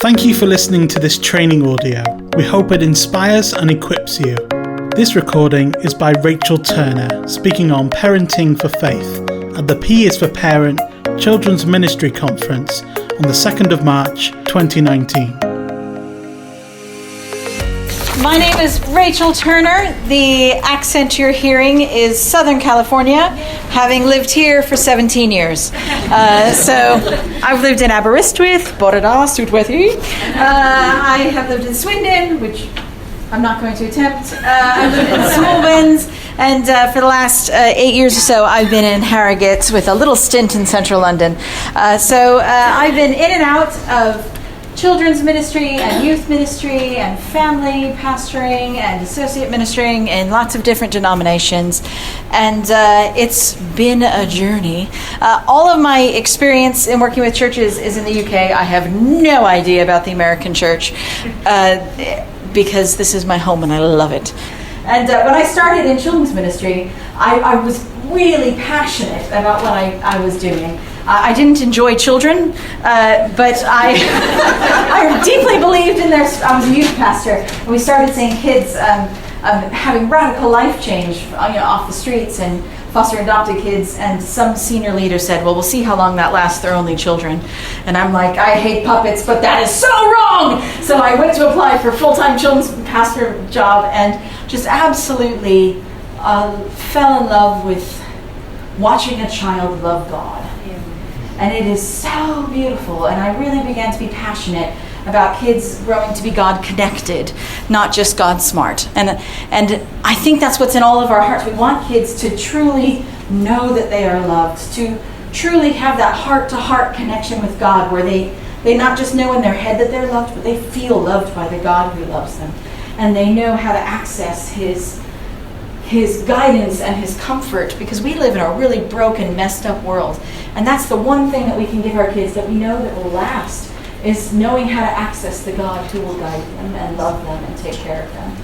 Thank you for listening to this training audio. We hope it inspires and equips you. This recording is by Rachel Turner, speaking on Parenting for Faith at the P is for Parent Children's Ministry Conference on the 2nd of March 2019. My name is Rachel Turner. The accent you're hearing is Southern California, having lived here for 17 years. So I've lived in Aberystwyth, Borada, Sutwethi. I have lived in Swindon, which I'm not going to attempt. I've lived in Smallbins, and for the last 8 years or so, I've been in Harrogate with a little stint in central London. So I've been in and out of children's ministry and youth ministry and family pastoring and associate ministering in lots of different denominations, and it's been a journey. All of my experience in working with churches is in the UK. I have no idea about the American church because this is my home and I love it. And when I started in children's ministry, I was really passionate about what I was doing. I didn't enjoy children, but I deeply believed in their. I was a youth pastor, and we started seeing kids having radical life change, off the streets, and foster adopted kids. And some senior leader said, "Well, we'll see how long that lasts. They're only children." And I'm like, "I hate puppets, but that is so wrong." So I went to apply for a full-time children's pastor job, and just absolutely fell in love with watching a child love God. And it is so beautiful, and I really began to be passionate about kids growing to be God connected, not just God smart. And I think that's what's in all of our hearts. We want kids to truly know that they are loved, to truly have that heart-to-heart connection with God, where they not just know in their head that they're loved, but they feel loved by the God who loves them. And they know how to access His guidance and His comfort, because we live in a really broken, messed up world. And that's the one thing that we can give our kids that we know that will last, is knowing how to access the God who will guide them and love them and take care of them.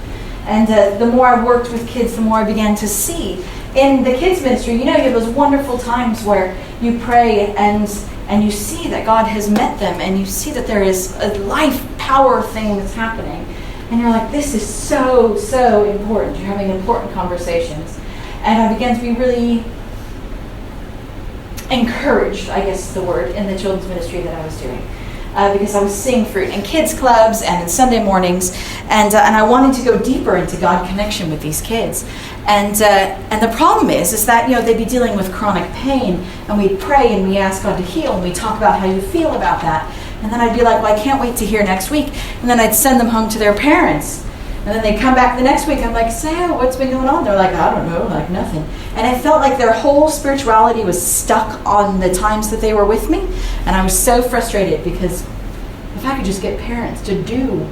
And the more I worked with kids, the more I began to see in the kids ministry, you have those wonderful times where you pray and you see that God has met them, and you see that there is a life power thing that's happening. And you're like, this is so, so important. You're having important conversations. And I began to be really encouraged, I guess is the word, in the children's ministry that I was doing. Because I was seeing fruit in kids' clubs and in Sunday mornings. And I wanted to go deeper into God connection with these kids. And the problem is that, they'd be dealing with chronic pain. And we'd pray and we ask God to heal. And we'd talk about how you feel about that. And then I'd be like, well, I can't wait to hear next week. And then I'd send them home to their parents. And then they'd come back the next week. I'm like, Sam, what's been going on? They're like, I don't know, like nothing. And I felt like their whole spirituality was stuck on the times that they were with me. And I was so frustrated, because if I could just get parents to do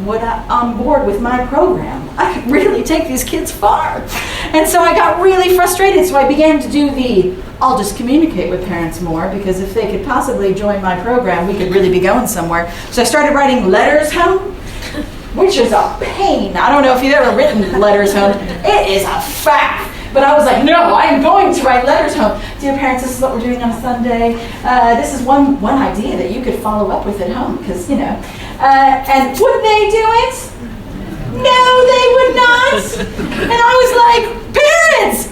what on board with my program, I could really take these kids far. And so I got really frustrated. So I began to do I'll just communicate with parents more, because if they could possibly join my program, we could really be going somewhere. So I started writing letters home, which is a pain. I don't know if you've ever written letters home. It is a fact. But I was like, no, I'm going to write letters home. Dear parents, this is what we're doing on a Sunday. This is one idea that you could follow up with at home, because, And would they do it? No, they would not. And I was like, parents,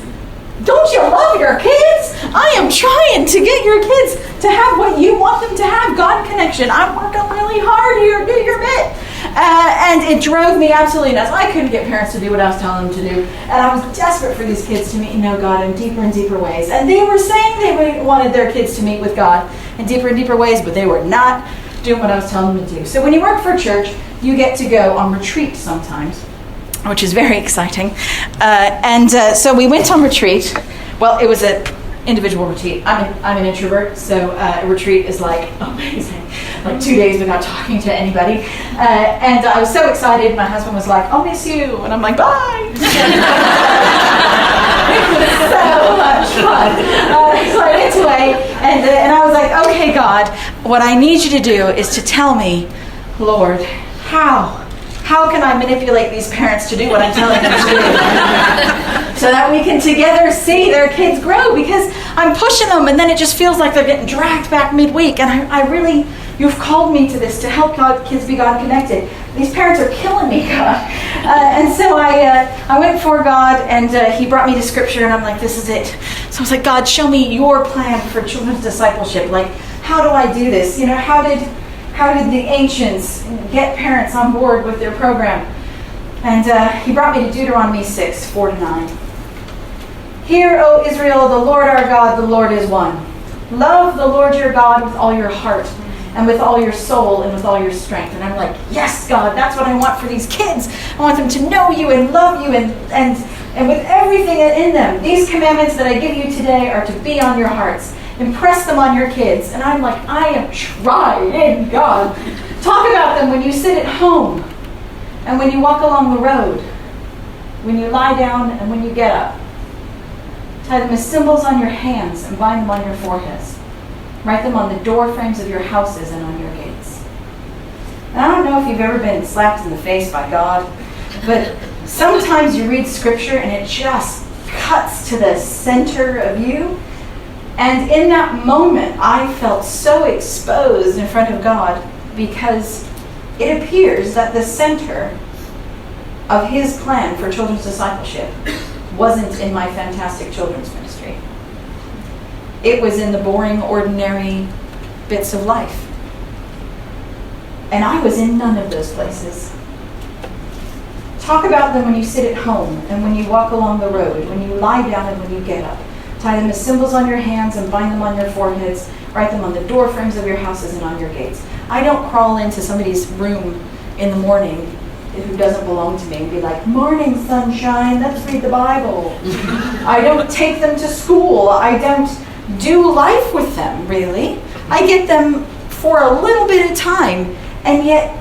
don't you love your kids? I am trying to get your kids to have what you want them to have, God connection. I'm working really hard here. Do your bit. And it drove me absolutely nuts. I couldn't get parents to do what I was telling them to do. And I was desperate for these kids to meet and know God in deeper and deeper ways. And they were saying they wanted their kids to meet with God in deeper and deeper ways, but they were not doing what I was telling them to do. So when you work for a church, you get to go on retreat sometimes, which is very exciting. So we went on retreat. Well, it was an individual retreat. I'm an introvert, so a retreat is like amazing. Like 2 days without talking to anybody. And I was so excited. My husband was like, I'll miss you. And I'm like, bye. It was so much fun. So I went away, and I was like, okay, God, what I need you to do is to tell me, Lord, how can I manipulate these parents to do what I'm telling them to do? So that we can together see their kids grow, because I'm pushing them and then it just feels like they're getting dragged back midweek. And I really You've called me to this, to help kids be God connected. These parents are killing me, God. And so I went before God, and he brought me to Scripture, and I'm like, this is it. So I was like, God, show me your plan for children's discipleship. Like, how do I do this? You know, how did the ancients get parents on board with their program? And he brought me to Deuteronomy 6, 4-9. Hear, O Israel, the Lord our God, the Lord is one. Love the Lord your God with all your heart, and with all your soul, and with all your strength. And I'm like, yes, God, that's what I want for these kids. I want them to know you and love you and with everything in them. These commandments that I give you today are to be on your hearts. Impress them on your kids. And I'm like, I am trying, God. Talk about them when you sit at home, and when you walk along the road, when you lie down, and when you get up. Tie them as symbols on your hands and bind them on your foreheads. Write them on the door frames of your houses and on your gates. And I don't know if you've ever been slapped in the face by God, but sometimes you read Scripture and it just cuts to the center of you. And in that moment, I felt so exposed in front of God, because it appears that the center of his plan for children's discipleship wasn't in my fantastic children's ministry. It was in the boring, ordinary bits of life. And I was in none of those places. Talk about them when you sit at home, and when you walk along the road, when you lie down, and when you get up. Tie them as symbols on your hands and bind them on your foreheads. Write them on the door frames of your houses and on your gates. I don't crawl into somebody's room in the morning who doesn't belong to me and be like, morning, sunshine, let's read the Bible. I don't take them to school. I don't do life with them, really. I get them for a little bit of time, and yet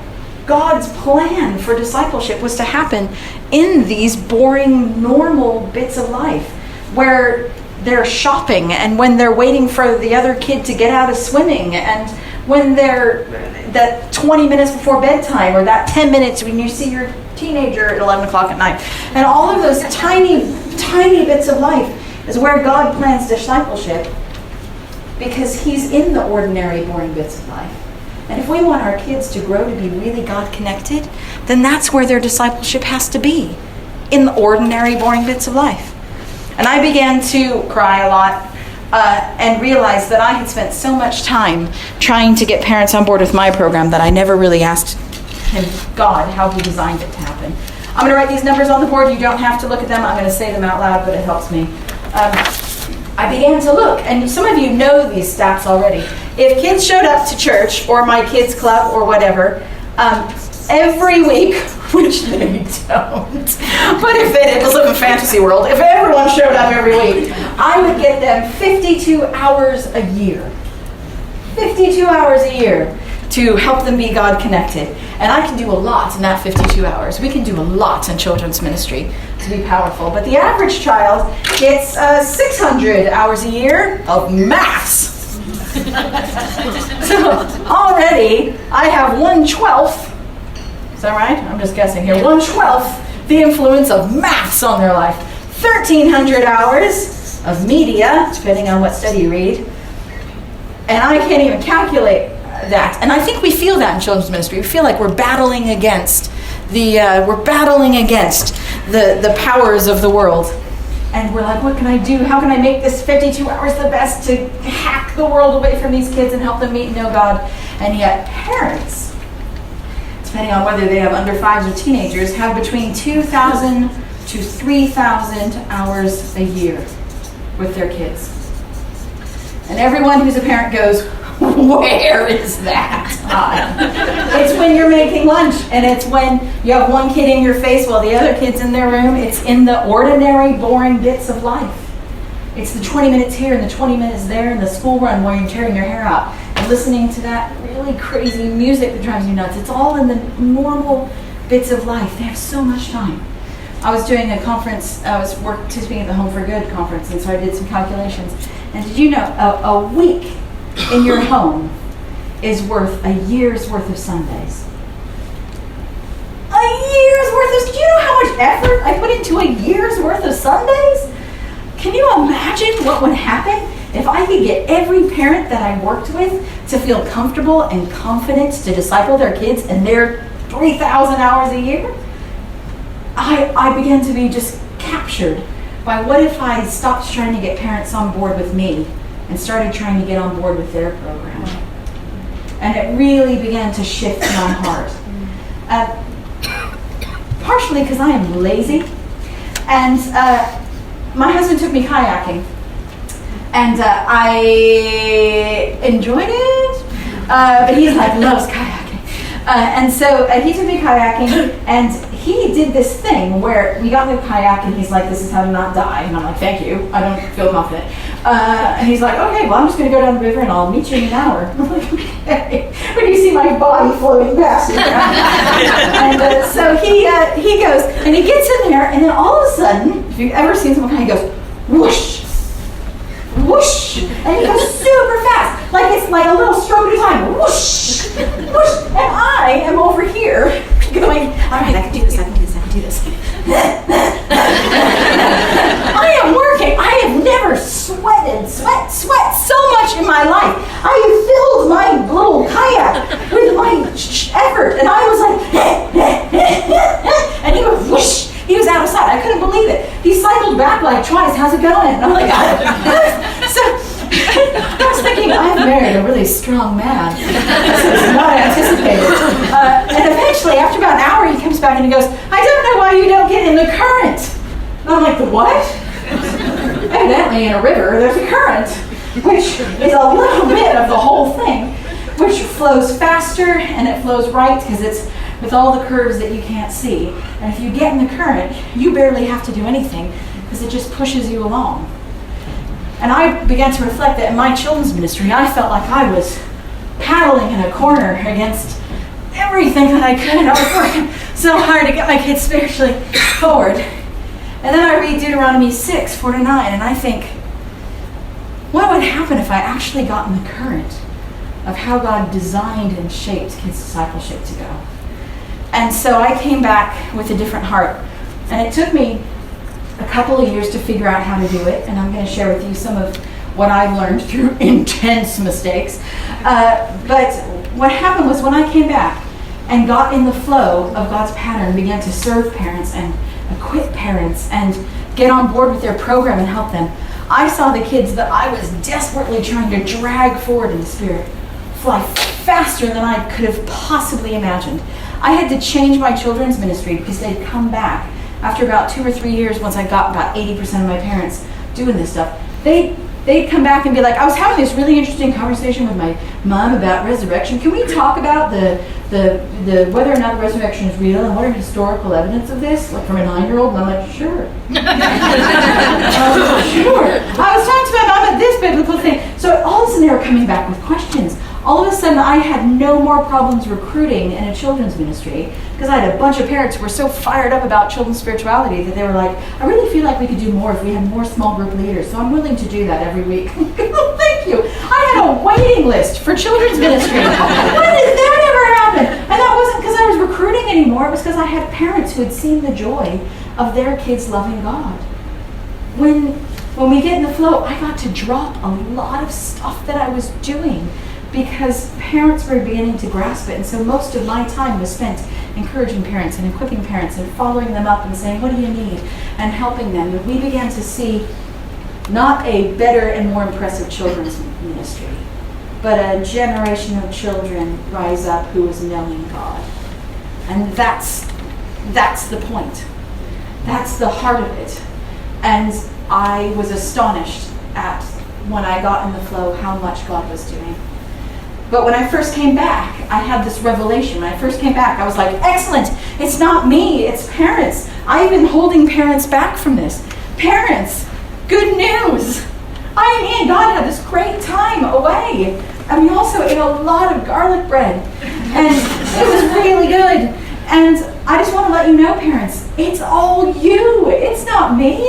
God's plan for discipleship was to happen in these boring, normal bits of life, where they're shopping, and when they're waiting for the other kid to get out of swimming, and when they're that 20 minutes before bedtime, or that 10 minutes when you see your teenager at 11 o'clock at night. And all of those tiny, tiny bits of life is where God plans discipleship, because he's in the ordinary, boring bits of life. And if we want our kids to grow to be really God connected, then that's where their discipleship has to be, in the ordinary, boring bits of life. And I began to cry a lot and realized that I had spent so much time trying to get parents on board with my program that I never really asked him, God, how he designed it to happen. I'm going to write these numbers on the board. You don't have to look at them. I'm going to say them out loud, but it helps me. I began to look, and some of you know these stats already. If kids showed up to church or my kids' club or whatever, every week, which they don't, but if they live in fantasy world, if everyone showed up every week, I would get them 52 hours a year. 52 hours a year to help them be God connected. And I can do a lot in that 52 hours. We can do a lot in children's ministry to be powerful. But the average child gets 600 hours a year of maths. So already I have 1/12. Is that right? I'm just guessing here. 1/12 the influence of maths on their life. 1,300 hours of media, depending on what study you read. And I can't even calculate that. And I think we feel that in children's ministry. We feel like we're battling against the powers of the world. And we're like, what can I do? How can I make this 52 hours the best to hack the world away from these kids and help them meet and know God? And yet parents, depending on whether they have under 5s or teenagers, have between 2,000 to 3,000 hours a year with their kids. And everyone who's a parent goes, where is that time? It's when you're making lunch, and it's when you have one kid in your face while the other kid's in their room. It's in the ordinary, boring bits of life. It's the 20 minutes here and the 20 minutes there, and the school run while you're tearing your hair out and listening to that really crazy music that drives you nuts. It's all in the normal bits of life. They have so much time. I was doing a conference. I was participating at the Home for Good conference, and so I did some calculations. And did you know a week in your home is worth a year's worth of Sundays? A year's worth of... Do you know how much effort I put into a year's worth of Sundays? Can you imagine what would happen if I could get every parent that I worked with to feel comfortable and confident to disciple their kids in their 3,000 hours a year, I began to be just captured by what if I stopped trying to get parents on board with me and started trying to get on board with their program. And it really began to shift my heart. Partially because I am lazy, and my husband took me kayaking, and I enjoyed it, but he's like, loves kayaking. And so he took me kayaking, and he did this thing where we got in the kayak, and he's like, this is how to not die. And I'm like, thank you, I don't feel confident. And he's like, okay, well, I'm just going to go down the river, and I'll meet you in an hour. I'm like, okay. When you see my body floating past me. And so he goes, and he gets in there, and then all of a sudden, if you've ever seen someone, he goes, whoosh, whoosh, and he goes super fast, like it's like a little stroke at a time, whoosh, whoosh, and I am over here going, all right, I can do this, I can do this, I can do this. I am working. I have never sweat so much in my life. I have filled my little kayak with my effort, and I was like, and he went whoosh. He was out of sight. I couldn't believe it. He cycled back like twice. How's it going? And I'm like, so I was thinking, I've married a really strong man. This was not anticipated. And eventually, after about an hour, he comes back and he goes, I don't know why you don't get in the current. And I'm like, the what? Evidently, in a river, there's a current, which is a little bit of the whole thing, which flows faster and it flows right because it's with all the curves that you can't see. And if you get in the current, you barely have to do anything because it just pushes you along. And I began to reflect that in my children's ministry, I felt like I was paddling in a corner against everything that I could. I was working so hard to get my kids spiritually forward. And then I read Deuteronomy 6:4-9, and I think, what would happen if I actually got in the current of how God designed and shaped kids' discipleship to go? And so I came back with a different heart. And it took me a couple of years to figure out how to do it, and I'm going to share with you some of what I learned through intense mistakes. But what happened was when I came back and got in the flow of God's pattern, began to serve parents and equip parents and get on board with their program and help them, I saw the kids that I was desperately trying to drag forward in the Spirit fly faster than I could have possibly imagined. I had to change my children's ministry because they'd come back after about 2 or 3 years. Once I got about 80% of my parents doing this stuff, they'd come back and be like, I was having this really interesting conversation with my mom about resurrection. Can we talk about the whether or not the resurrection is real and what are historical evidence of this? Like from a 9-year-old? And I'm like, sure. Sure. I was talking to my mom about this biblical thing. So all of a sudden they were coming back with questions. All of a sudden I had no more problems recruiting in a children's ministry because I had a bunch of parents who were so fired up about children's spirituality that they were like, I really feel like we could do more if we had more small group leaders, so I'm willing to do that every week. Oh, thank you. I had a waiting list for children's ministry. When did that ever happen? And that wasn't because I was recruiting anymore, it was because I had parents who had seen the joy of their kids loving God. When we get in the flow, I got to drop a lot of stuff that I was doing because parents were beginning to grasp it. And so most of my time was spent encouraging parents and equipping parents and following them up and saying, what do you need? And helping them. And we began to see not a better and more impressive children's ministry, but a generation of children rise up who is knowing God. And that's the point. That's the heart of it. And I was astonished at, when I got in the flow, how much God was doing. But when I first came back, I had this revelation. When I first came back, I was like, excellent, it's not me, it's parents. I've been holding parents back from this. Parents, good news. I'm in. God had this great time away. And we also ate a lot of garlic bread. And it was really good. And I just want to let you know, parents, it's all you. It's not me.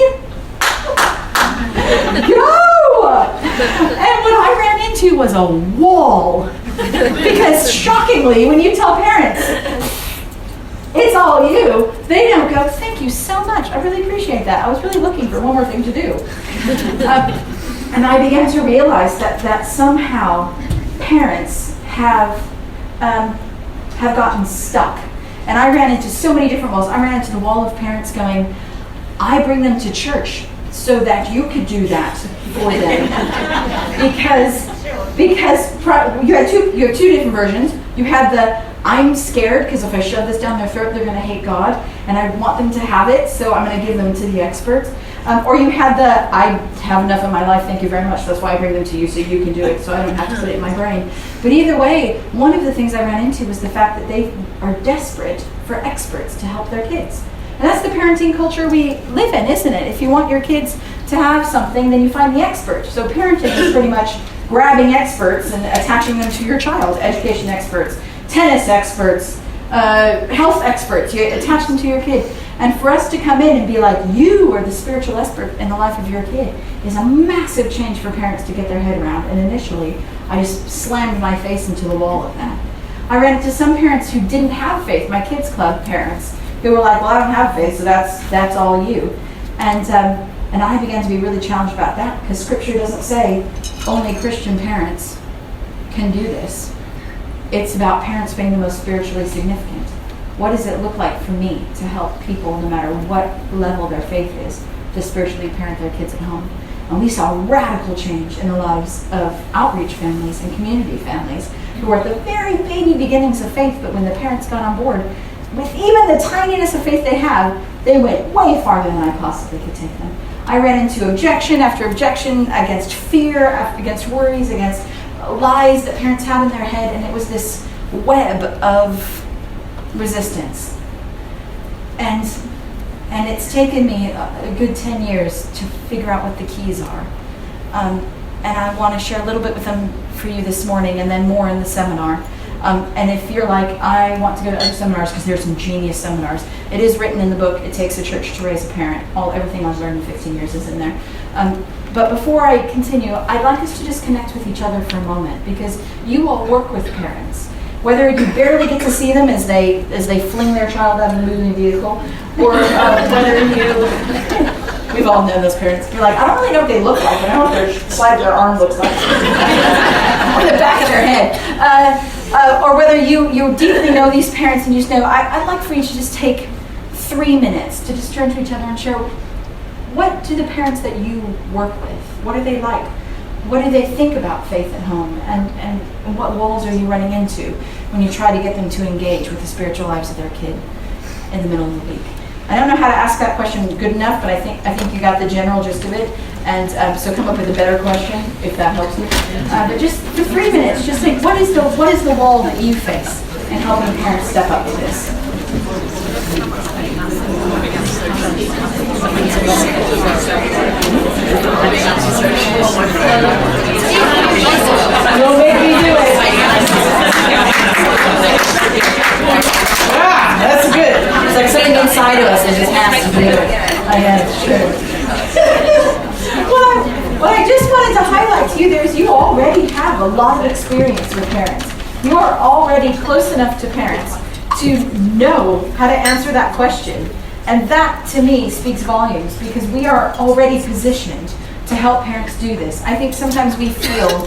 Go! And what I ran into was a wall. Because shockingly, when you tell parents, it's all you, they don't go, thank you so much. I really appreciate that. I was really looking for one more thing to do. And I began to realize that somehow parents have gotten stuck. And I ran into so many different walls. I ran into the wall of parents going, I bring them to church so that you could do that for them. because you had two different versions. You had the, I'm scared because if I shove this down their throat, they're going to hate God, and I want them to have it, so I'm going to give them to the experts. Or you had the, I have enough in my life, thank you very much, that's why I bring them to you, so you can do it, so I don't have to put it in my brain. But either way, one of the things I ran into was the fact that they are desperate for experts to help their kids. And that's the parenting culture we live in, isn't it? If you want your kids to have something, then you find the expert. So parenting is pretty much grabbing experts and attaching them to your child. Education experts, tennis experts, health experts. You attach them to your kid. And for us to come in and be like, you are the spiritual expert in the life of your kid, is a massive change for parents to get their head around. And initially, I just slammed my face into the wall of that. I ran into some parents who didn't have faith, my kids club parents, who were like, well, I don't have faith, so that's all you. And I began to be really challenged about that, because Scripture doesn't say only Christian parents can do this. It's about parents being the most spiritually significant. What does it look like for me to help people, no matter what level their faith is, to spiritually parent their kids at home? And we saw radical change in the lives of outreach families and community families who were at the very baby beginnings of faith, but when the parents got on board, with even the tininess of faith they have, they went way farther than I possibly could take them. I ran into objection after objection against fear, against worries, against lies that parents have in their head, and it was this web of resistance. And it's taken me a good 10 years to figure out what the keys are. And I want to share a little bit with them for you this morning, and then more in the seminar. And if you're like, I want to go to other seminars, because there's some genius seminars. It is written in the book, It Takes a Church to Raise a Parent. Everything I've learned in 15 years is in there. But before I continue, I'd like us to just connect with each other for a moment, because you all work with parents. Whether you barely get to see them as they fling their child out of the moving vehicle, or whether you... We've all known those parents. You're like, I don't really know what they look like, but I know what their side of their arm looks like. Or the back of their head. Or whether you deeply know these parents and you just know, I'd like for you to just take 3 minutes to just turn to each other and share, what do the parents that you work with, what are they like? What do they think about faith at home? And what walls are you running into when you try to get them to engage with the spiritual lives of their kid in the middle of the week? I don't know how to ask that question good enough, but I think you got the general gist of it. And so come up with a better question, if that helps you. But just for 3 minutes, just think, what is the wall that you face in helping parents step up to this? Don't make me do it. That's good. It's like something inside of us that just has to do it. What I just wanted to highlight to you there is you already have a lot of experience with parents. You are already close enough to parents to know how to answer that question. And that, to me, speaks volumes, because we are already positioned to help parents do this. I think sometimes we feel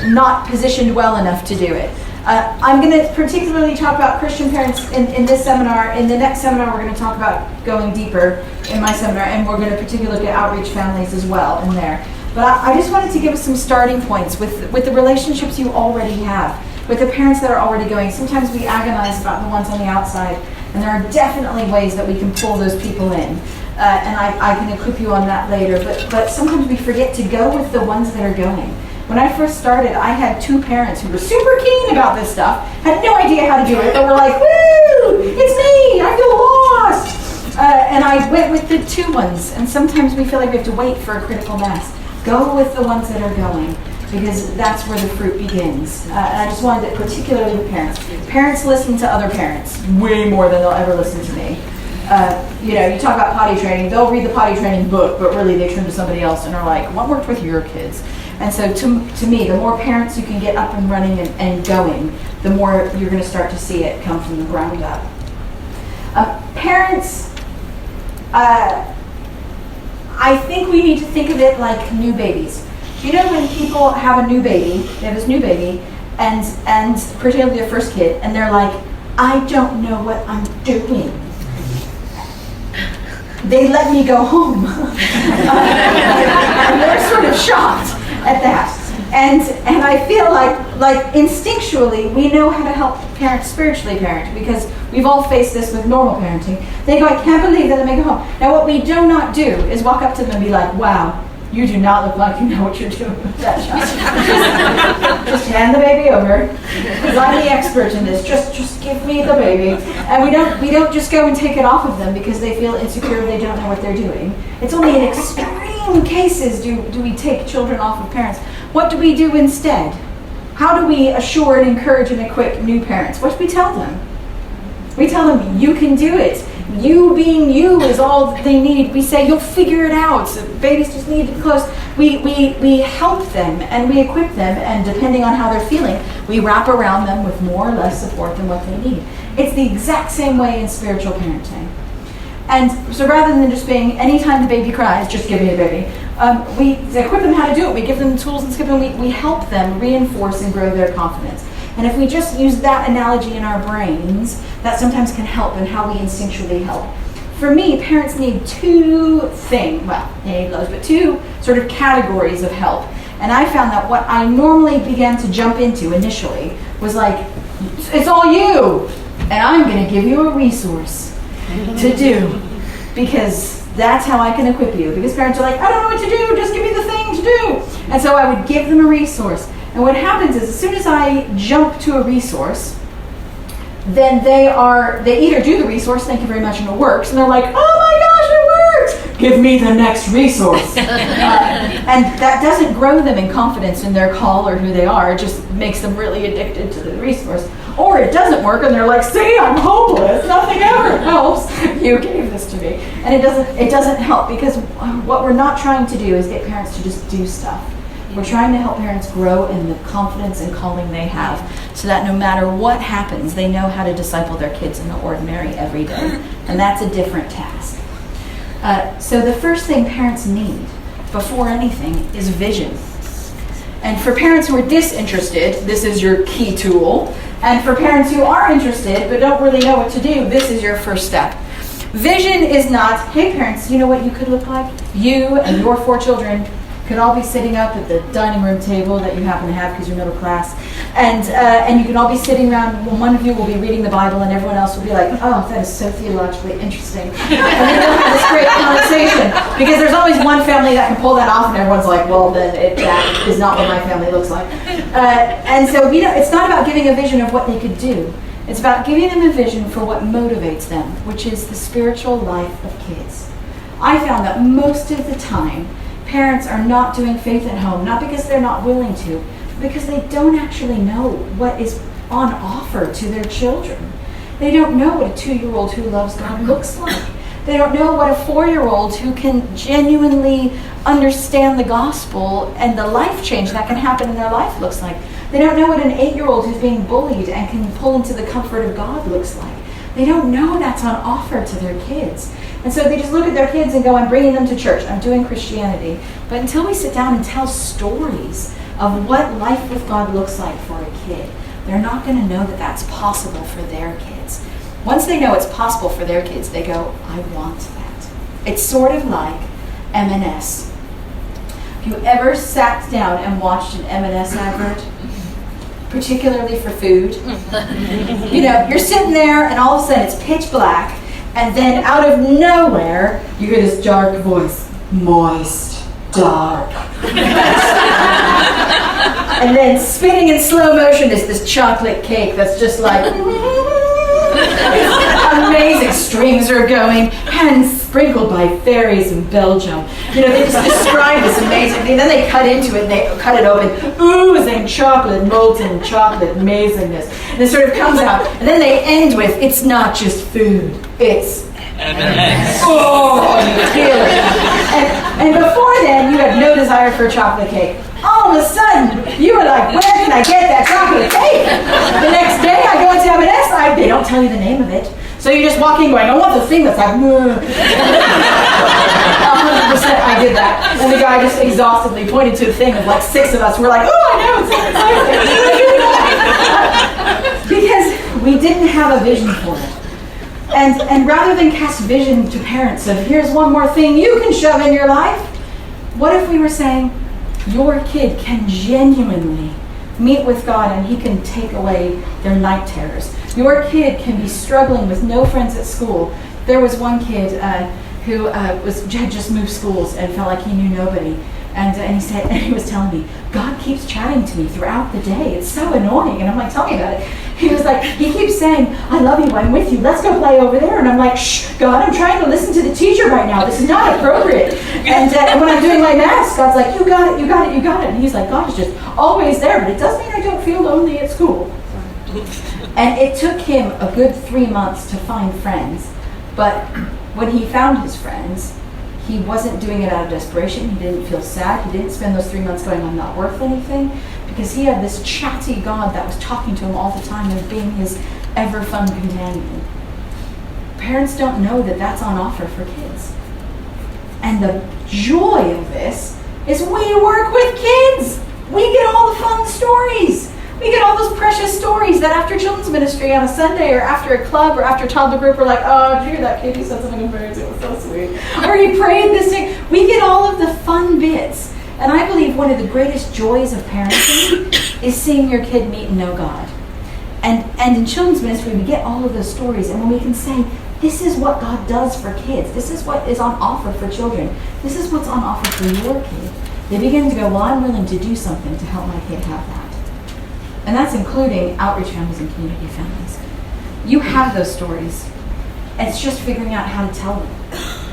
not positioned well enough to do it. I'm going to particularly talk about Christian parents in this seminar. In the next seminar, we're going to talk about going deeper in my seminar, and we're going to particularly look at outreach families as well in there. But I just wanted to give us some starting points with the relationships you already have, with the parents that are already going. Sometimes we agonize about the ones on the outside, and there are definitely ways that we can pull those people in. And I can equip you on that later. But sometimes we forget to go with the ones that are going. When I first started, I had 2 parents who were super keen about this stuff, had no idea how to do it, but were like, woo, it's me, I feel lost. And I went with the 2 ones. And sometimes we feel like we have to wait for a critical mass. Go with the ones that are going, because that's where the fruit begins. And I just wanted it particularly with parents. Parents listen to other parents way more than they'll ever listen to me. You talk about potty training, they'll read the potty training book, but really they turn to somebody else and are like, what worked with your kids? And so to me, the more parents you can get up and running and going, the more you're going to start to see it come from the ground up. Parents, I think we need to think of it like new babies. You know when people have a new baby, they have this new baby, and particularly their first kid, and they're like, I don't know what I'm doing. They let me go home. And they're sort of shocked at that. And I feel like instinctually we know how to help parents spiritually parent, because we've all faced this with normal parenting. They go, I can't believe that I make it home. Now what we do not do is walk up to them and be like, wow, you do not look like you know what you're doing with that child. Just hand the baby over, because I'm the expert in this. Just give me the baby. And we don't just go and take it off of them because they feel insecure, they don't know what they're doing. It's only in extreme cases do we take children off of parents. What do we do instead? How do we assure and encourage and equip new parents? What do we tell them? We tell them, you can do it. You being you is all that they need. We say, you'll figure it out. So babies just need to be close. We help them and we equip them, and depending on how they're feeling, we wrap around them with more or less support than what they need. It's the exact same way in spiritual parenting. And so rather than just being, anytime the baby cries, just give me a baby, we equip them how to do it. We give them the tools and skip them. We help them reinforce and grow their confidence. And if we just use that analogy in our brains, that sometimes can help in how we instinctually help. For me, parents need two things, well, they need loads, but two sort of categories of help. And I found that what I normally began to jump into initially was like, it's all you, and I'm going to give you a resource to do, because that's how I can equip you. Because parents are like, I don't know what to do, just give me the thing to do. And so I would give them a resource. And what happens is, as soon as I jump to a resource, then they either do the resource, thank you very much, and it works, and they're like, oh my gosh, it works! Give me the next resource. And that doesn't grow them in confidence in their call or who they are, it just makes them really addicted to the resource. Or it doesn't work and they're like, see, I'm hopeless, nothing ever helps. You gave this to me. And it doesn't help, because what we're not trying to do is get parents to just do stuff. We're trying to help parents grow in the confidence and calling they have, so that no matter what happens, they know how to disciple their kids in the ordinary every day. And that's a different task. So the first thing parents need before anything is vision. And for parents who are disinterested, this is your key tool. And for parents who are interested but don't really know what to do, this is your first step. Vision is not, hey parents, you know what you could look like? You and your 4 children could all be sitting up at the dining room table that you happen to have because you're middle class, and you can all be sitting around. One of you will be reading the Bible, and everyone else will be like, "Oh, that is so theologically interesting," and then we'll have this great conversation, because there's always one family that can pull that off, and everyone's like, "Well, then that is not what my family looks like." And so it's not about giving a vision of what they could do. It's about giving them a vision for what motivates them, which is the spiritual life of kids. I found that most of the time, parents are not doing faith at home, not because they're not willing to, but because they don't actually know what is on offer to their children. They don't know what a 2-year-old who loves God looks like. They don't know what a 4-year-old who can genuinely understand the gospel and the life change that can happen in their life looks like. They don't know what an 8-year-old who's being bullied and can pull into the comfort of God looks like. They don't know that's on offer to their kids. And so they just look at their kids and go, I'm bringing them to church, I'm doing Christianity. But until we sit down and tell stories of what life with God looks like for a kid, they're not going to know that that's possible for their kids. Once they know it's possible for their kids, they go, I want that. It's sort of like M&S. If you ever sat down and watched an M&S advert, particularly for food, you're sitting there and all of a sudden it's pitch black, and then out of nowhere, you hear this dark voice, moist, dark. And then spinning in slow motion is this chocolate cake that's just like, amazing. Strings are going, hands sprinkled by fairies in Belgium. They just describe this amazing thing. Then they cut into it and they cut it open, oozing chocolate, molten chocolate amazingness. And it sort of comes out. And then they end with, it's not just food, it's M&S. Oh, you feel it. And before then, you had no desire for a chocolate cake. All of a sudden, you were like, where can I get that chocolate cake? The next day, I go into M&S, they don't tell you the name of it. So you're just walking going, I want the thing that's like, I did that. And the guy just exhaustedly pointed to a thing of like 6 of us. We're like, oh, I know, it's so exciting. Because we didn't have a vision for it. And rather than cast vision to parents of, here's one more thing you can shove in your life, what if we were saying, your kid can genuinely meet with God and he can take away their night terrors. Your kid can be struggling with no friends at school. There was one kid who had just moved schools and felt like he knew nobody. And he was telling me, God keeps chatting to me throughout the day. It's so annoying. And I'm like, tell me about it. He was like, he keeps saying, I love you, I'm with you, let's go play over there. And I'm like, shh, God, I'm trying to listen to the teacher right now. This is not appropriate. And when I'm doing my math, God's like, you got it, you got it, you got it. And he's like, God is just always there, but it does mean I don't feel lonely at school. And it took him a good 3 months to find friends. But when he found his friends, he wasn't doing it out of desperation. He didn't feel sad. He didn't spend those 3 months going, I'm not worth anything, because he had this chatty God that was talking to him all the time and being his ever fun companion. Parents don't know that that's on offer for kids. And the joy of this is we work with kids. We get all the fun stories. We get all those precious stories that after children's ministry on a Sunday or after a club or after toddler group, we're like, oh, did you hear that kid? He said something embarrassing. It was so sweet. Or he prayed this thing. We get all of the fun bits. And I believe one of the greatest joys of parenting is seeing your kid meet and know God. And in children's ministry, we get all of those stories. And when we can say, this is what God does for kids. This is what is on offer for children. This is what's on offer for your kid. They begin to go, well, I'm willing to do something to help my kid have that. And that's including outreach families and community families. You have those stories. And it's just figuring out how to tell them.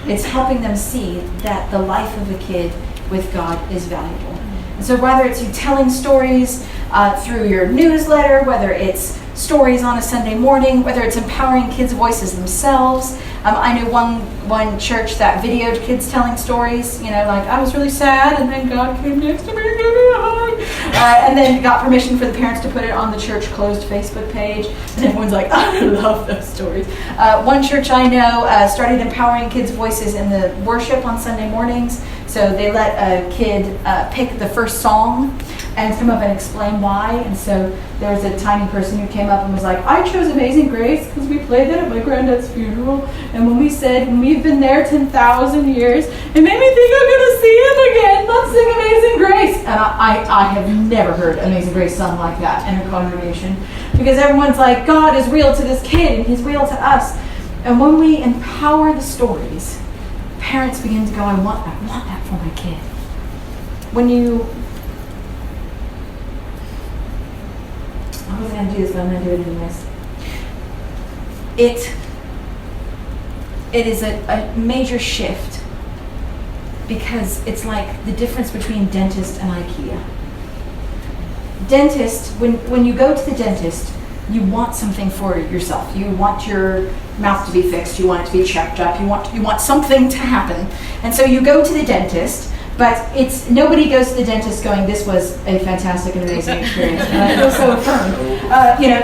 It's helping them see that the life of a kid with God is valuable. And so whether it's you telling stories through your newsletter, whether it's stories on a Sunday morning, whether it's empowering kids' voices themselves. I knew one church that videoed kids telling stories, like, I was really sad, and then God came next to me and gave me a hug. And then got permission for the parents to put it on the church closed Facebook page. And everyone's like, I love those stories. One church I know started empowering kids' voices in the worship on Sunday mornings. So they let a kid pick the first song and come up and explain why. And so there was a tiny person who came up and was like, I chose Amazing Grace because we played that at my granddad's funeral. And when we said, we've been there 10,000 years, it made me think I'm going to see him again. Let's sing Amazing Grace. And I have never heard Amazing Grace sung like that in a congregation. Because everyone's like, God is real to this kid and he's real to us. And when we empower the stories, parents begin to go, I want that for my kid. I wasn't going to do this, but I'm going to do it anyways. It is a major shift, because it's like the difference between dentist and IKEA. Dentist, when you go to the dentist, you want something for yourself. You want your mouth to be fixed. You want it to be checked up. You want something to happen. And so you go to the dentist, but nobody goes to the dentist going, this was a fantastic and amazing experience. And I feel so affirmed.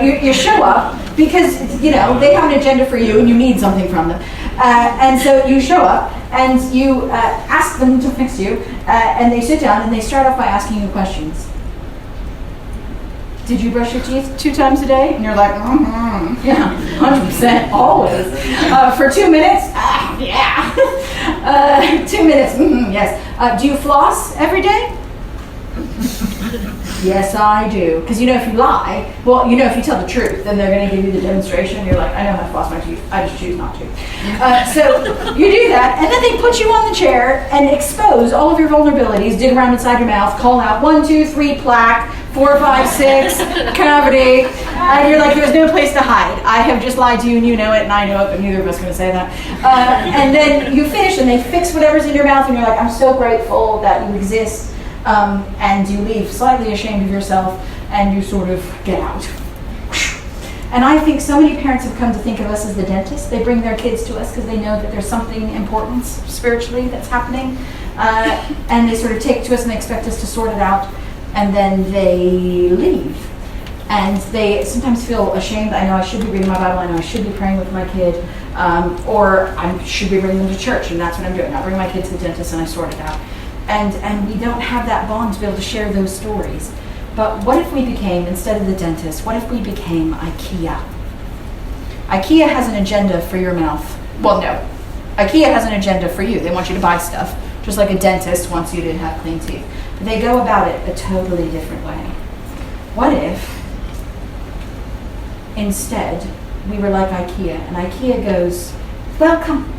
You show up because, they have an agenda for you and you need something from them. And so you show up and you ask them to fix you, and they sit down and they start off by asking you questions. Did you brush your teeth 2 times a day? And you're like, yeah, 100%, always. For 2 minutes? Yeah. 2 minutes, yes. Do you floss every day? Yes, I do. Because if you lie, if you tell the truth, then they're going to give you the demonstration. You're like, I know how to floss my teeth. I just choose not to. So you do that, and then they put you on the chair and expose all of your vulnerabilities, dig around inside your mouth, call out 1, 2, 3, plaque, 4, 5, 6, cavity, and you're like, there's no place to hide. I have just lied to you, and you know it, and I know it, but neither of us are going to say that. And then you finish, and they fix whatever's in your mouth, and you're like, I'm so grateful that you exist. And you leave slightly ashamed of yourself, and you sort of get out. And I think so many parents have come to think of us as the dentist. They bring their kids to us because they know that there's something important spiritually that's happening, and they sort of take it to us and they expect us to sort it out, and then they leave. And they sometimes feel ashamed. I know I should be reading my Bible. I know I should be praying with my kid. Or I should be bringing them to church, and that's what I'm doing. I bring my kid to the dentist and I sort it out. And we don't have that bond to be able to share those stories. But what if we became, instead of the dentist, what if we became IKEA? IKEA has an agenda for your mouth. Well, no. IKEA has an agenda for you. They want you to buy stuff, just like a dentist wants you to have clean teeth. But they go about it a totally different way. What if, instead, we were like IKEA, and IKEA goes, welcome.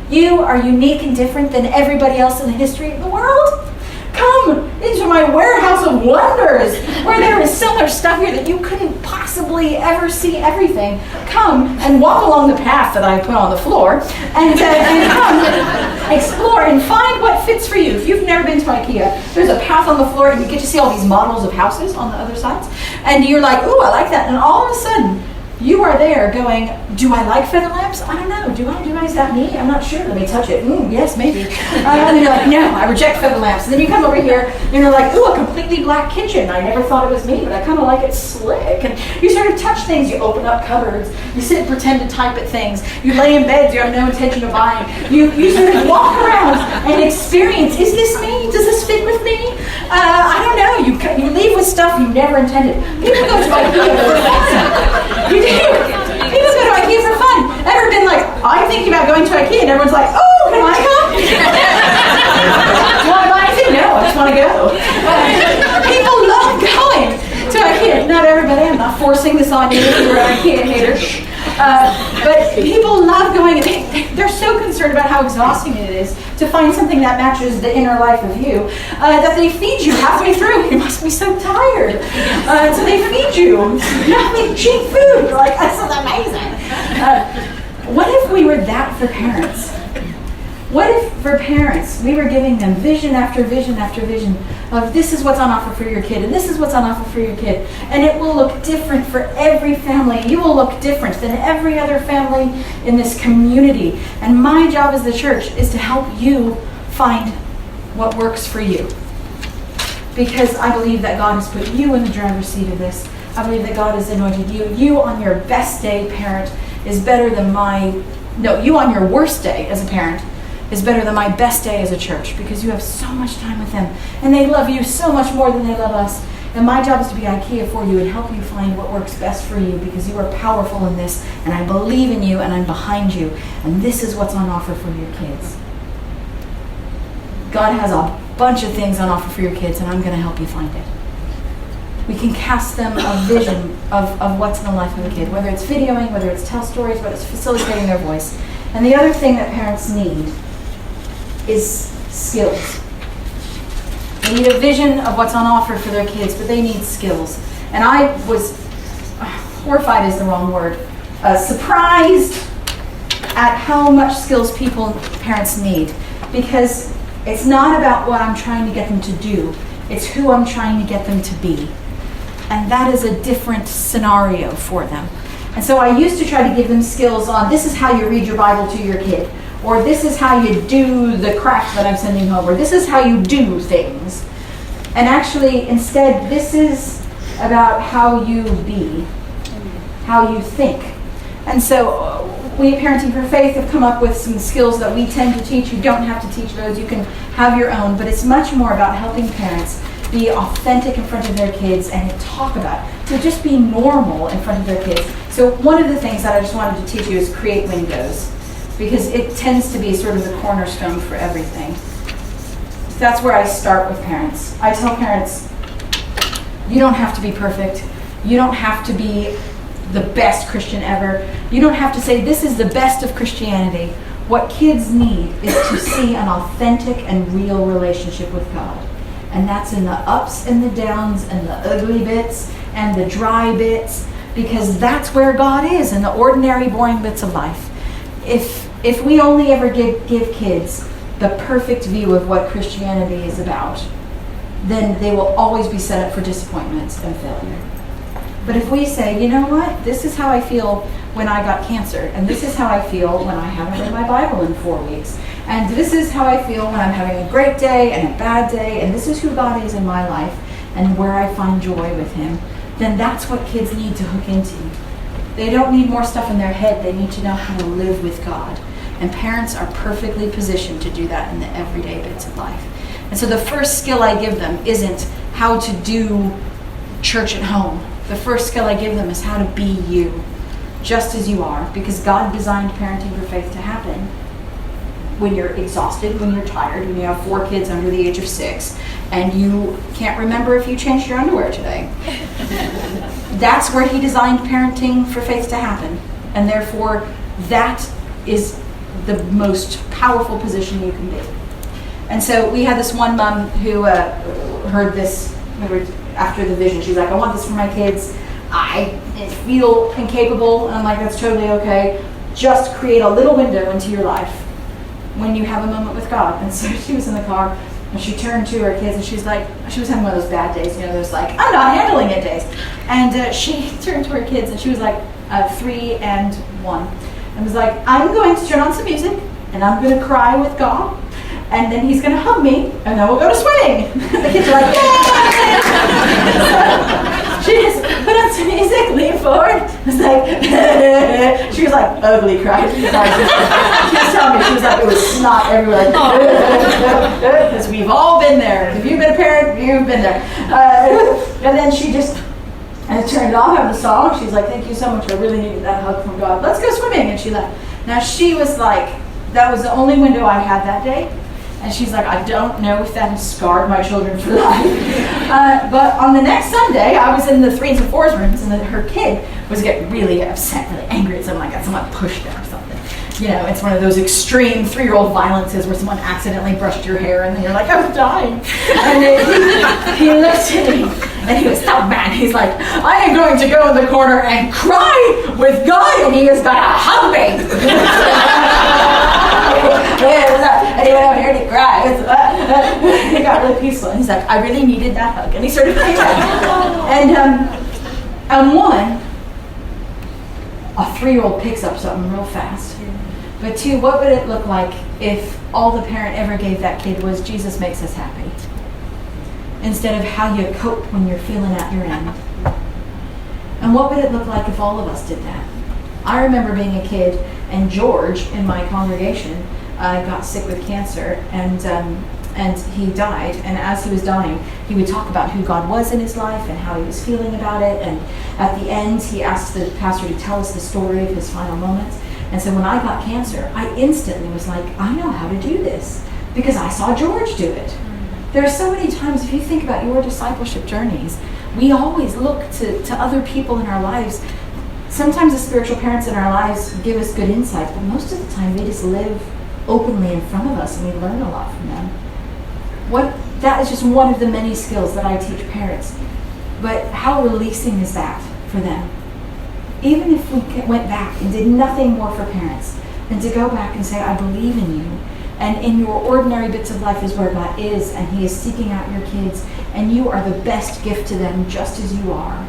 You are unique and different than everybody else in the history of the world. Come into my warehouse of wonders, where there is so much stuff here that you couldn't possibly ever see everything. Come and walk along the path that I put on the floor, and come explore and find what fits for you. If you've never been to IKEA, there's a path on the floor, and you get to see all these models of houses on the other sides, and you're like, ooh, I like that, and all of a sudden, you are there going, do I like feather lamps? I don't know. Do I? Is that me? I'm not sure. Let me touch it. Yes, maybe. And you're like, no, I reject feather lamps. And then you come over here and you're like, ooh, a completely black kitchen. I never thought it was me, but I kind of like it slick. And you sort of touch things. You open up cupboards. You sit and pretend to type at things. You lay in bed. You have no intention of buying. You sort of walk around and experience, is this me? Does this fit with me? I don't know. You leave with stuff you never intended. People go to IKEA for fun. You do. People go to IKEA for fun. Ever been like, I'm thinking about going to IKEA, and everyone's like, oh, can I come? You want to buy anything? No, I just want to go. People love going to IKEA. Not everybody. I'm not forcing this on you if you're an IKEA hater. But people love going, and they're so concerned about how exhausting it is to find something that matches the inner life of you, that they feed you halfway through. You must be so tired. So they feed you nothing, cheap food. You're like, this is amazing. What if we were that for parents? What if for parents we were giving them vision after vision after vision of this is what's on offer for your kid, and this is what's on offer for your kid, and it will look different for every family. You will look different than every other family in this community. And my job as the church is to help you find what works for you. Because I believe that God has put you in the driver's seat of this. I believe that God has anointed you. You on your best day, parent, is better than you on your worst day as a parent is better than my best day as a church, because you have so much time with them and they love you so much more than they love us. And my job is to be IKEA for you and help you find what works best for you, because you are powerful in this, and I believe in you, and I'm behind you, and this is what's on offer for your kids. God has a bunch of things on offer for your kids, and I'm going to help you find it. We can cast them a vision of what's in the life of a kid, whether it's videoing, whether it's tell stories, whether it's facilitating their voice. And the other thing that parents need is skills. They need a vision of what's on offer for their kids, but they need skills. And I was, horrified is the wrong word, surprised at how much skills parents need. Because it's not about what I'm trying to get them to do, it's who I'm trying to get them to be. And that is a different scenario for them. And so I used to try to give them skills on, this is how you read your Bible to your kid, or this is how you do the craft that I'm sending home, or this is how you do things. And actually, instead, this is about how you be, how you think. And so we at Parenting for Faith have come up with some skills that we tend to teach. You don't have to teach those, you can have your own, but it's much more about helping parents be authentic in front of their kids and talk about it. So just be normal in front of their kids. So one of the things that I just wanted to teach you is create windows, because it tends to be sort of the cornerstone for everything. So that's where I start with parents. I tell parents, you don't have to be perfect. You don't have to be the best Christian ever. You don't have to say this is the best of Christianity. What kids need is to see an authentic and real relationship with God. And that's in the ups and the downs and the ugly bits and the dry bits, because that's where God is, in the ordinary, boring bits of life. If we only ever give kids the perfect view of what Christianity is about, then they will always be set up for disappointment and failure. But if we say, you know what, this is how I feel when I got cancer, and this is how I feel when I haven't read my Bible in 4 weeks, and this is how I feel when I'm having a great day and a bad day, and this is who God is in my life and where I find joy with Him, then that's what kids need to hook into. They don't need more stuff in their head. They need to know how to live with God. And parents are perfectly positioned to do that in the everyday bits of life. And so the first skill I give them isn't how to do church at home. The first skill I give them is how to be you, just as you are, because God designed parenting for faith to happen when you're exhausted, when you're tired, when you have 4 kids under the age of 6, and you can't remember if you changed your underwear today. That's where he designed parenting for faith to happen. And therefore, that is the most powerful position you can be. And so we had this one mom who heard this after the vision. She's like, I want this for my kids. I feel incapable. And I'm like, that's totally okay. Just create a little window into your life when you have a moment with God. And so she was in the car and she turned to her kids and she's like, she was having one of those bad days, those like, I'm not handling it days. And she turned to her kids and she was like 3 and 1. And was like, I'm going to turn on some music and I'm going to cry with God. And then he's going to hug me and then we'll go to swimming. The kids are like, yay! So she just put on some music, leaned forward. It's like, she was like ugly cried. She was telling me, she was like, it was snot everywhere. Because we've all been there. If you've been a parent, you've been there. And then she just turned off of the song. She's like, thank you so much. I really needed that hug from God. Let's go swimming. And she left. Now she was like, that was the only window I had that day. And she's like, I don't know if that has scarred my children for life. But on the next Sunday, I was in the 3s and 4s rooms, and her kid was getting really upset, really angry at someone. Like someone pushed her or something. It's one of those extreme 3-year-old violences where someone accidentally brushed your hair, and then you're like, I'm dying. And then he looked at me, and he was so mad. He's like, I am going to go in the corner and cry with God, and he is going to hug me. And he went over here and he cried. He got really peaceful. And he's like, I really needed that hug. And he started crying. And one, a 3-year-old picks up something real fast. But 2, what would it look like if all the parent ever gave that kid was Jesus makes us happy? Instead of how you cope when you're feeling at your end. And what would it look like if all of us did that? I remember being a kid and George in my congregation got sick with cancer and he died. And as he was dying, he would talk about who God was in his life and how he was feeling about it. And at the end, he asked the pastor to tell us the story of his final moments. And so when I got cancer, I instantly was like, I know how to do this because I saw George do it. There are so many times, if you think about your discipleship journeys, we always look to other people in our lives. Sometimes the spiritual parents in our lives give us good insights, but most of the time they just live openly in front of us and we learn a lot from them. That is just one of the many skills that I teach parents. But how releasing is that for them? Even if we went back and did nothing more for parents than to go back and say, I believe in you. And in your ordinary bits of life is where God is, and he is seeking out your kids, and you are the best gift to them just as you are.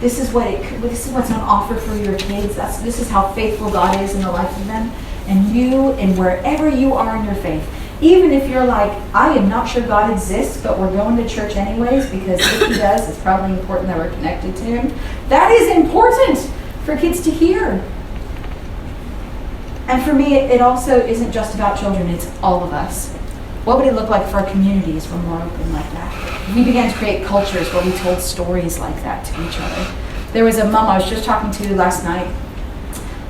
This is what's on offer for your kids. This is how faithful God is in the life of them. And you, and wherever you are in your faith, even if you're like, I am not sure God exists, but we're going to church anyways, because if he does, it's probably important that we're connected to him. That is important for kids to hear. And for me, it also isn't just about children, it's all of us. What would it look like if our communities were more open like that? If we began to create cultures where we told stories like that to each other. There was a mom I was just talking to last night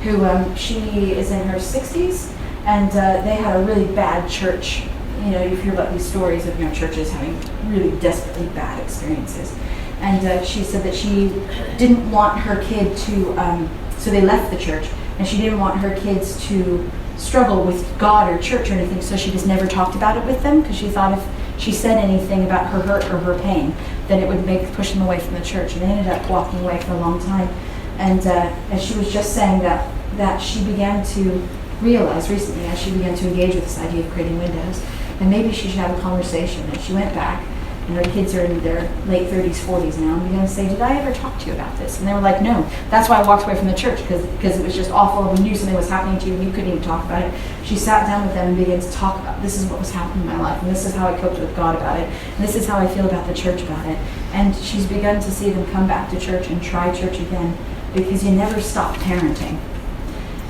who, she is in her 60s, and they had a really bad church. You hear about these stories of churches having really desperately bad experiences. And she said that she didn't want her kid to, so they left the church, and she didn't want her kids to struggle with God or church or anything, so she just never talked about it with them, because she thought if she said anything about her hurt or her pain, then it would push them away from the church. And they ended up walking away for a long time. And she was just saying that she began to realize recently, as she began to engage with this idea of creating windows, and maybe she should have a conversation. And she went back and their kids are in their late 30s, 40s now, and began to say, did I ever talk to you about this? And they were like, no. That's why I walked away from the church, because it was just awful. We knew something was happening to you, and you couldn't even talk about it. She sat down with them and began to talk about, this is what was happening in my life, and this is how I coped with God about it, and this is how I feel about the church about it. And she's begun to see them come back to church and try church again, because you never stop parenting.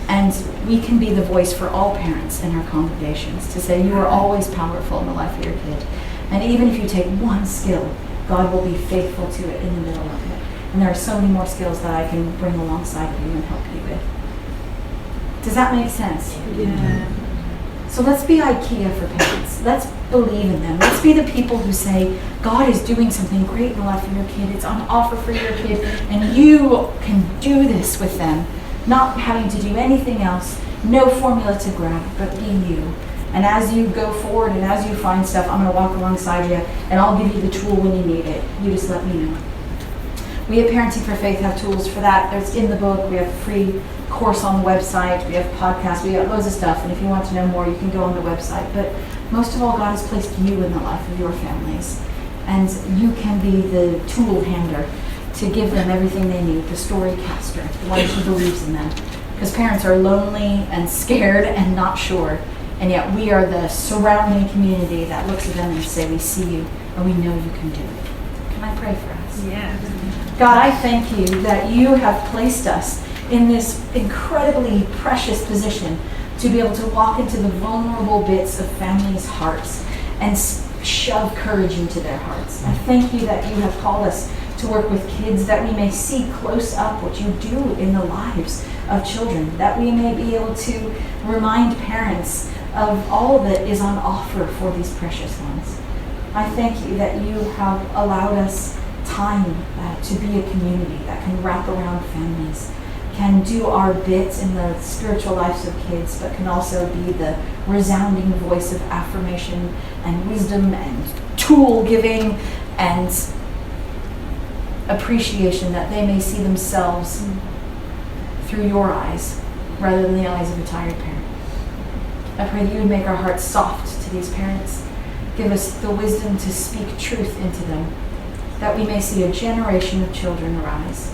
And we can be the voice for all parents in our congregations to say, you are always powerful in the life of your kid. And even if you take one skill, God will be faithful to it in the middle of it. And there are so many more skills that I can bring alongside of you and help you with. Does that make sense? Yeah. So let's be IKEA for parents. Let's believe in them. Let's be the people who say, God is doing something great in the life of your kid. It's on offer for your kid. And you can do this with them. Not having to do anything else. No formula to grab, but be you. And as you go forward and as you find stuff, I'm going to walk alongside you and I'll give you the tool when you need it. You just let me know. We at Parenting for Faith have tools for that. There's in the book. We have a free course on the website. We have podcasts. We have loads of stuff. And if you want to know more, you can go on the website. But most of all, God has placed you in the life of your families. And you can be the tool hander to give them everything they need, the story caster, the one who believes in them. Because parents are lonely and scared and not sure. And yet we are the surrounding community that looks at them and say, we see you and we know you can do it. Can I pray for us? Yeah. God, I thank you that you have placed us in this incredibly precious position to be able to walk into the vulnerable bits of families' hearts and shove courage into their hearts. I thank you that you have called us to work with kids, that we may see close up what you do in the lives of children, that we may be able to remind parents of all that is on offer for these precious ones. I thank you that you have allowed us time to be a community that can wrap around families, can do our bit in the spiritual lives of kids, but can also be the resounding voice of affirmation and wisdom and tool giving and appreciation, that they may see themselves through your eyes rather than the eyes of a tired parent. I pray that you would make our hearts soft to these parents. Give us the wisdom to speak truth into them, that we may see a generation of children arise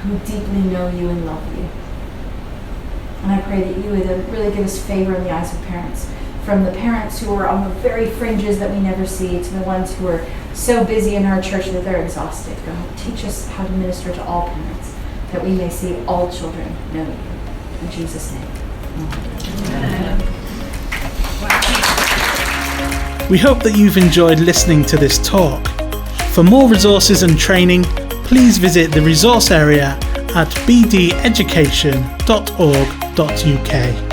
who deeply know you and love you. And I pray that you would really give us favor in the eyes of parents, from the parents who are on the very fringes that we never see to the ones who are so busy in our church that they're exhausted. God, teach us how to minister to all parents, that we may see all children know you. In Jesus' name. Amen. We hope that you've enjoyed listening to this talk. For more resources and training, please visit the resource area at bdeducation.org.uk.